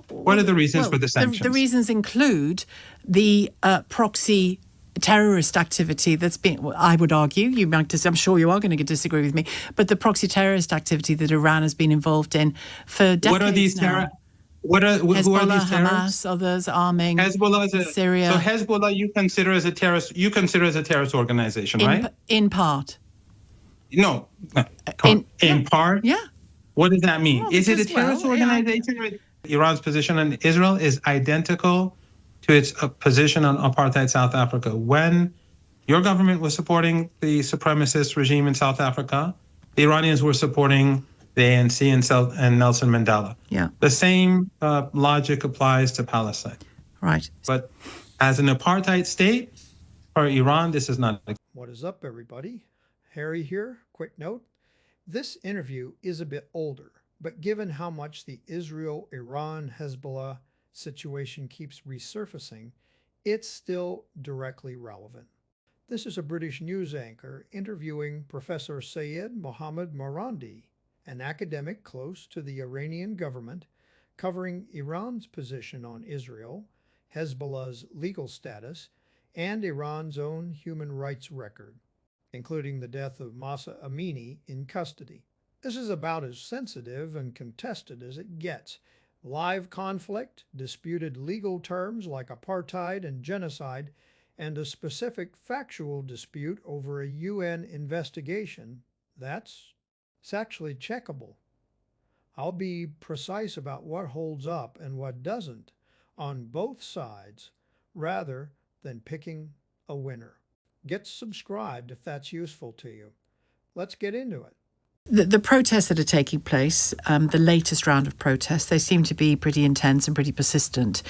What are the reasons for the sanctions? The reasons include the proxy terrorist activity that's been, I would argue, I'm sure you are going to disagree with me, but the proxy terrorist activity that Iran has been involved in for decades What are these now. Who are these terrorists? Hamas, others arming Syria. So Hezbollah you consider as a terrorist organization, right? In part. No. In part? Yeah. What does that mean? Well, is it a terrorist organization? Iran's position on Israel is identical to its position on apartheid South Africa. When your government was supporting the supremacist regime in South Africa, the Iranians were supporting the ANC and Nelson Mandela. Yeah. The same logic applies to Palestine. Right. But as an apartheid state, for Iran, this is not. What is up, everybody? Harry here. Quick note. This interview is a bit older, but given how much the Israel-Iran-Hezbollah situation keeps resurfacing, it's still directly relevant. This is a British news anchor interviewing Professor Seyed Mohammad Marandi, an academic close to the Iranian government, covering Iran's position on Israel, Hezbollah's legal status, and Iran's own human rights record, including the death of Mahsa Amini in custody. This is about as sensitive and contested as it gets. Live conflict, disputed legal terms like apartheid and genocide, and a specific factual dispute over a UN investigation, it's actually checkable. I'll be precise about what holds up and what doesn't on both sides rather than picking a winner. Get subscribed if that's useful to you. Let's get into it. The protests that are taking place, the latest round of protests, they seem to be pretty intense and pretty persistent,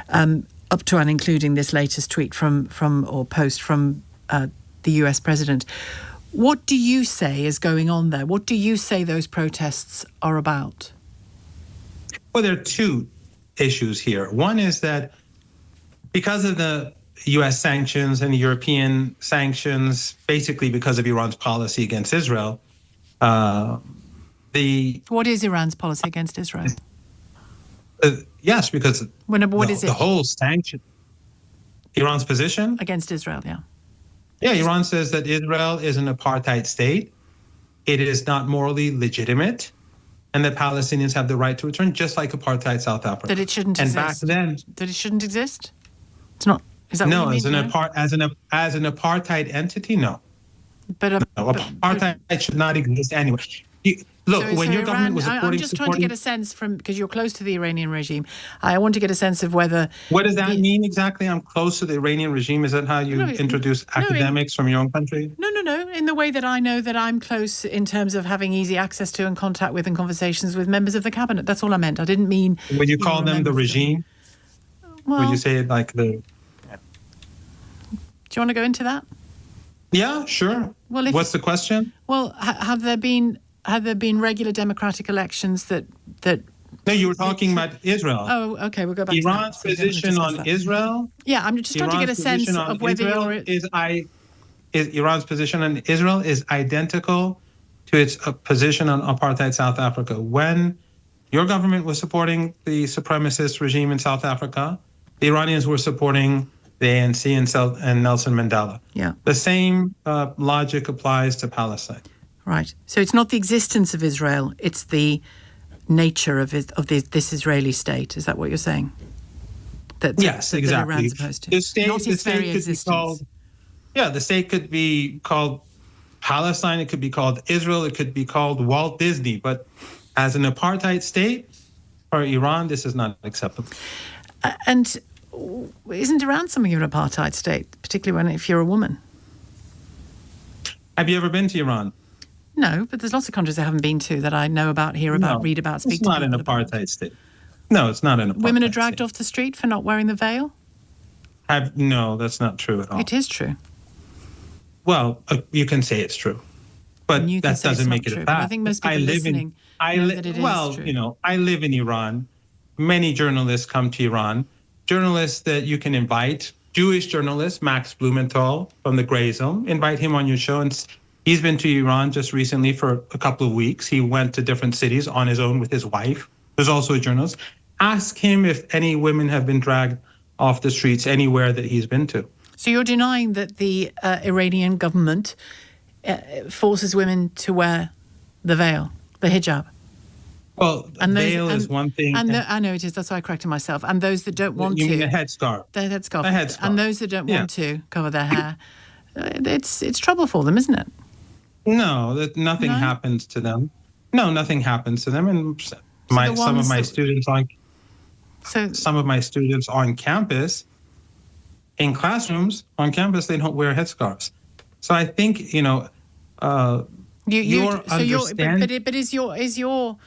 up to and including this latest tweet or post from the US president. What do you say is going on there? What do you say those protests are about? Well, there are two issues here. One is that because of the US sanctions and European sanctions, basically because of Iran's policy against Israel, what is Iran's policy against Israel? Yes, because what is it? The whole sanction, Iran's position against Israel, yeah. Yeah, Iran says that Israel is an apartheid state. It is not morally legitimate, and that Palestinians have the right to return, just like apartheid South Africa. That it shouldn't and exist. And back then, that it shouldn't exist. It's not. Is that no? What you mean? As an apartheid entity, no. Apartheid should not exist anyway. When your government was supporting... I'm just trying to get a sense from, because you're close to the Iranian regime, I want to get a sense of whether... What does that mean exactly? I'm close to the Iranian regime. Is that how you introduce academics from your own country? No. In the way that I know that I'm close in terms of having easy access to and contact with and conversations with members of the cabinet. That's all I meant. I didn't mean... Would you call them the regime? Well, would you say it like the... Do you want to go into that? Yeah, sure. Well, what's the question? Well, have there been regular democratic elections that... No, you were talking about Israel. Oh, okay, we'll go back Iran's to that. position on Israel... Yeah, I'm just trying to get a sense of whether Iran's position on Israel is identical to its position on apartheid South Africa. When your government was supporting the supremacist regime in South Africa, the Iranians were supporting the ANC and Nelson Mandela. Yeah. The same logic applies to Palestine. Right. So it's not the existence of Israel, it's the nature of this Israeli state. Is that what you're saying? Yes, exactly. That Iran's supposed to. The state could be called Palestine, it could be called Israel, it could be called Walt Disney. But as an apartheid state, for Iran, this is not acceptable. And isn't Iran something of an apartheid state, particularly if you're a woman? Have you ever been to Iran? No, but there's lots of countries I haven't been to that I know about, hear about, read about, speak to people about. It's not an apartheid state. No, it's not an apartheid state. Women are dragged off the street for not wearing the veil? No, that's not true at all. It is true. Well, you can say it's true, but that doesn't make it a fact. I think most people listening know that it is true. I live in Iran. Many journalists come to Iran. Journalists that you can invite, Jewish journalist Max Blumenthal from the Grey Zone, invite him on your show. And he's been to Iran just recently for a couple of weeks. He went to different cities on his own with his wife, who's also a journalist. Ask him if any women have been dragged off the streets anywhere that he's been to. So you're denying that the Iranian government forces women to wear the veil, the hijab? Well, veil is one thing. I know it is. That's why I corrected myself. And those that don't want to... You mean a headscarf? The headscarf. A headscarf. And those that don't want to cover their hair, it's trouble for them, isn't it? No, nothing happens to them. No, nothing happens to them. And some of my students on campus, in classrooms on campus, they don't wear headscarves. So I think is your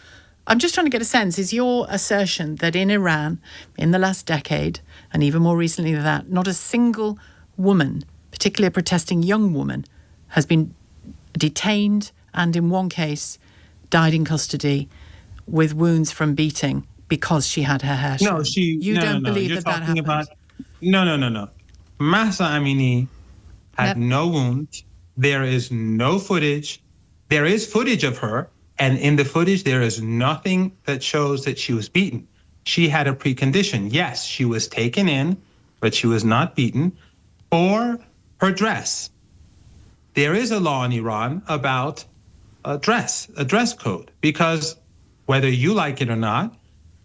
I'm just trying to get a sense. Is your assertion that in Iran, in the last decade, and even more recently than that, not a single woman, particularly a protesting young woman, has been detained and in one case died in custody with wounds from beating because she had her hair shown? No, you don't believe that happened? No. Mahsa Amini had no wounds. There is no footage. There is footage of her, and in the footage, there is nothing that shows that she was beaten. She had a precondition. Yes, she was taken in, but she was not beaten for her dress. There is a law in Iran about a dress code, because whether you like it or not,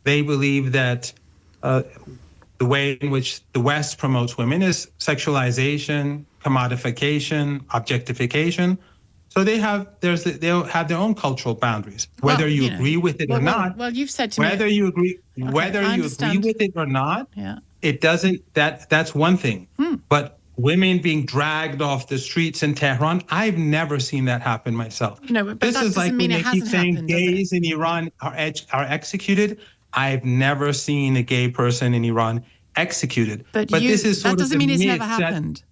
they believe that the way in which the West promotes women is sexualization, commodification, objectification. So they'll have their own cultural boundaries, whether you agree with it or not. Well, you've said to me whether you agree with it or not. Yeah. It doesn't. That's one thing. But women being dragged off the streets in Tehran, I've never seen that happen myself. No, but this that is like doesn't mean when it they keep hasn't saying happened, gays in Iran are executed. I've never seen a gay person in Iran executed. But this is that doesn't mean it's never happened.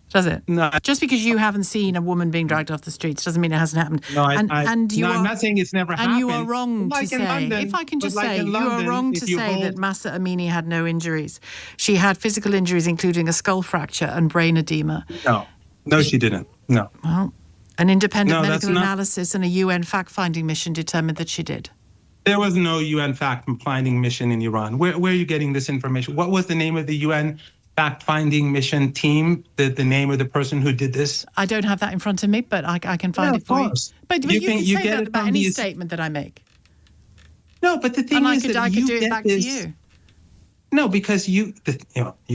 Does it? No. Just because you haven't seen a woman being dragged off the streets doesn't mean it hasn't happened. No, I'm not saying it's never happened. And you are wrong to say, if I can just say, you are wrong to say that Mahsa Amini had no injuries. She had physical injuries, including a skull fracture and brain edema. No, she didn't. No. Well, an independent medical analysis and a UN fact-finding mission determined that she did. There was no UN fact-finding mission in Iran. Where are you getting this information? What was the name of the UN fact-finding mission team, the name of the person who did this? I don't have that in front of me, but I can find it for you. But you can say that about any statement that I make. No, but the thing is that I could do it back to you. No, because you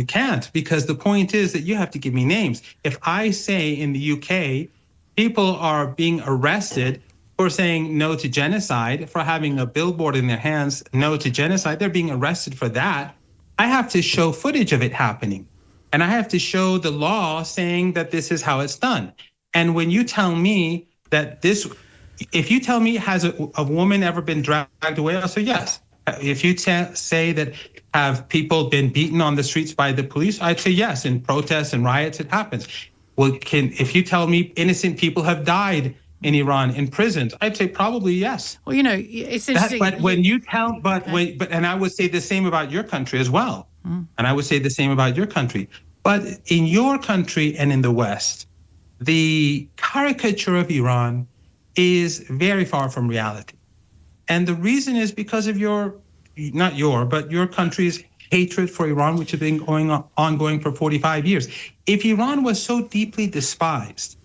can't, because the point is that you have to give me names. If I say in the UK, people are being arrested for saying no to genocide, for having a billboard in their hands, no to genocide, they're being arrested for that. I have to show footage of it happening. And I have to show the law saying that this is how it's done. And when you tell me that if you tell me, has a woman ever been dragged away, I'll say yes. If you say that have people been beaten on the streets by the police, I'd say yes. In protests and riots, it happens. Well, if you tell me innocent people have died in Iran in prisons, I'd say probably yes. Well, it's interesting. But when you tell, and I would say the same about your country as well. And I would say the same about your country. But in your country and in the West, the caricature of Iran is very far from reality. And the reason is because of your country's hatred for Iran, which has been ongoing for 45 years. If Iran was so deeply despised,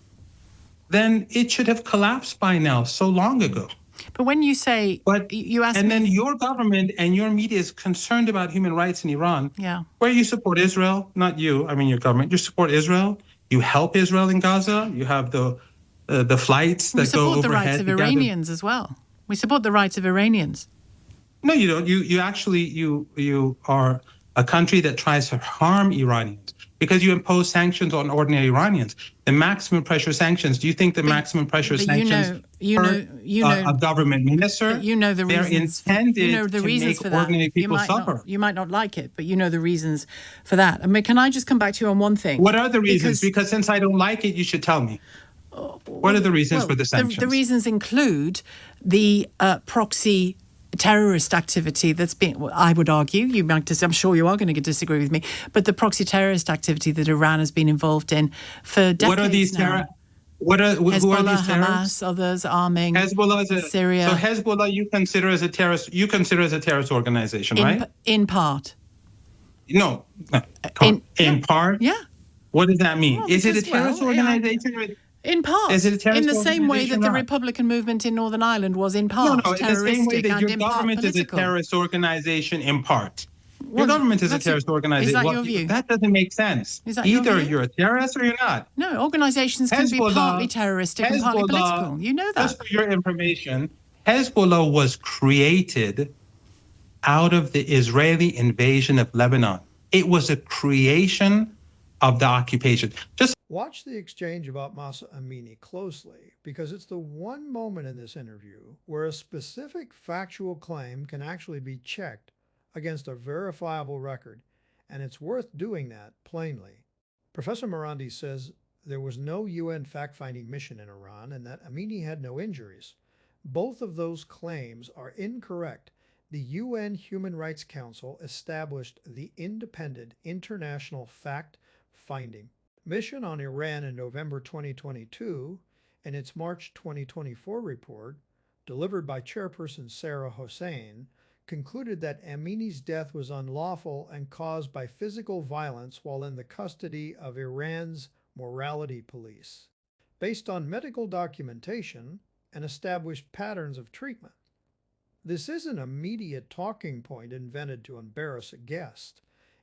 then it should have collapsed by now, so long ago. But when you say, you ask me... And then your government and your media is concerned about human rights in Iran, where you support Israel, not you, I mean your government, you support Israel, you help Israel in Gaza, you have the flights that go overhead. We support the rights of Iranians as well. We support the rights of Iranians. No, you don't. You actually are a country that tries to harm Iranians because you impose sanctions on ordinary Iranians. The maximum pressure sanctions. Do you think the maximum pressure sanctions hurt a government minister? You know the reasons. They're intended to make ordinary people suffer. You might not like it, but you know the reasons for that. I mean, can I just come back to you on one thing? What are the reasons? Because since I don't like it, you should tell me. What are the reasons for the sanctions? The reasons include the proxy terrorist activity that's been, I would argue, I'm sure you are going to disagree with me, but the proxy terrorist activity that Iran has been involved in for decades What are these now. Who are Hezbollah, these terrorists? Hamas, others arming Hezbollah is so Syria Hezbollah you consider as a terrorist. You consider as a terrorist organization, right? in part. No, come on. In part. Yeah. What does that mean? Well, Is it a because, terrorist organization? in Is part, it a terrorist in the same way organization that or the not? Republican movement in Northern Ireland was in No, part no. In the same way terroristic that and your in part government is a political. terrorist organization in part. Your Well, government is a that's it. terrorist organization. Is that Well, your view? that doesn't make sense. Is that your Either view? you're a terrorist or you're not. No, organizations can be partly terroristic and partly political. You know that. Just for your information, Hezbollah was created out of the Israeli invasion of Lebanon. It was a creation of the occupation. Just Watch the exchange about Mahsa Amini closely, because it's the one moment in this interview where a specific factual claim can actually be checked against a verifiable record, and it's worth doing that plainly. Professor Marandi says there was no UN fact-finding mission in Iran and that Amini had no injuries. Both of those claims are incorrect. The UN Human Rights Council established the Independent International Fact-Finding Mission on Iran in November 2022, and its March 2024 report, delivered by Chairperson Sarah Hossein, concluded that Amini's death was unlawful and caused by physical violence while in the custody of Iran's morality police, based on medical documentation and established patterns of treatment. This isn't a media talking point invented to embarrass a guest.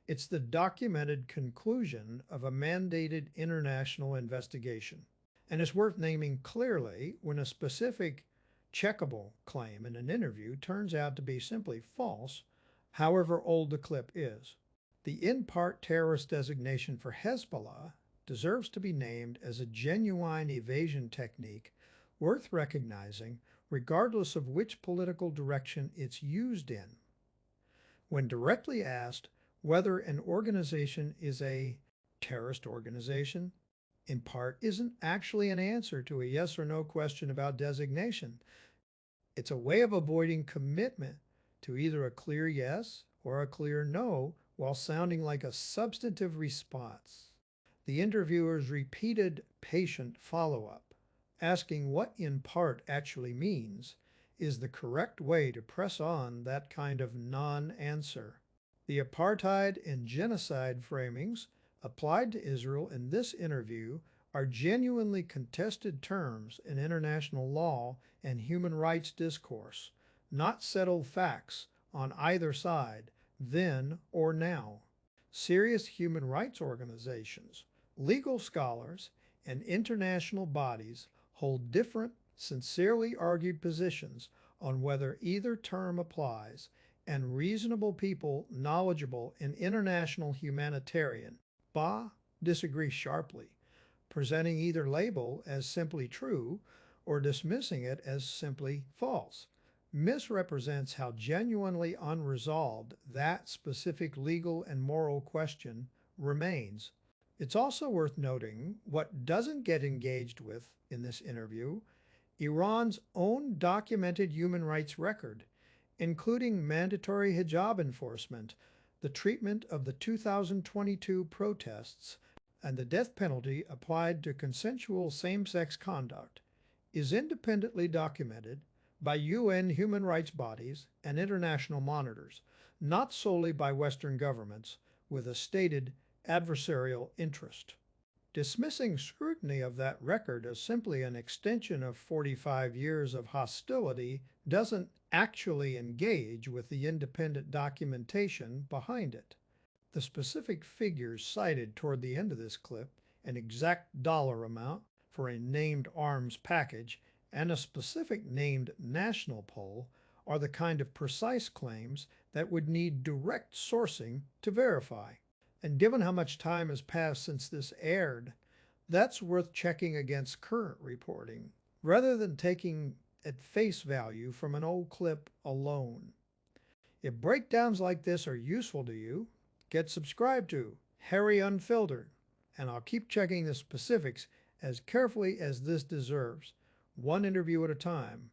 It's the documented conclusion of a mandated international investigation. And it's worth naming clearly when a specific checkable claim in an interview turns out to be simply false, however old the clip is. The in-part terrorist designation for Hezbollah deserves to be named as a genuine evasion technique worth recognizing regardless of which political direction it's used in. When directly asked whether an organization is a terrorist organization, in part isn't actually an answer to a yes or no question about designation. It's a way of avoiding commitment to either a clear yes or a clear no while sounding like a substantive response. The interviewer's repeated patient follow-up, asking what in part actually means, is the correct way to press on that kind of non-answer. The apartheid and genocide framings applied to Israel in this interview are genuinely contested terms in international law and human rights discourse, not settled facts on either side, then or now. Serious human rights organizations, legal scholars, and international bodies hold different, sincerely argued positions on whether either term applies, and reasonable people knowledgeable in international humanitarian disagree sharply, presenting either label as simply true or dismissing it as simply false, misrepresents how genuinely unresolved that specific legal and moral question remains. It's also worth noting what doesn't get engaged with in this interview: Iran's own documented human rights record, including mandatory hijab enforcement, the treatment of the 2022 protests, and the death penalty applied to consensual same-sex conduct, is independently documented by UN human rights bodies and international monitors, not solely by Western governments with a stated adversarial interest. Dismissing scrutiny of that record as simply an extension of 45 years of hostility doesn't actually engage with the independent documentation behind it. The specific figures cited toward the end of this clip, an exact dollar amount for a named arms package, and a specific named national poll, are the kind of precise claims that would need direct sourcing to verify. And given how much time has passed since this aired, that's worth checking against current reporting, rather than taking at face value from an old clip alone. If breakdowns like this are useful to you, get subscribed to Harry Unfiltered, and I'll keep checking the specifics as carefully as this deserves, one interview at a time.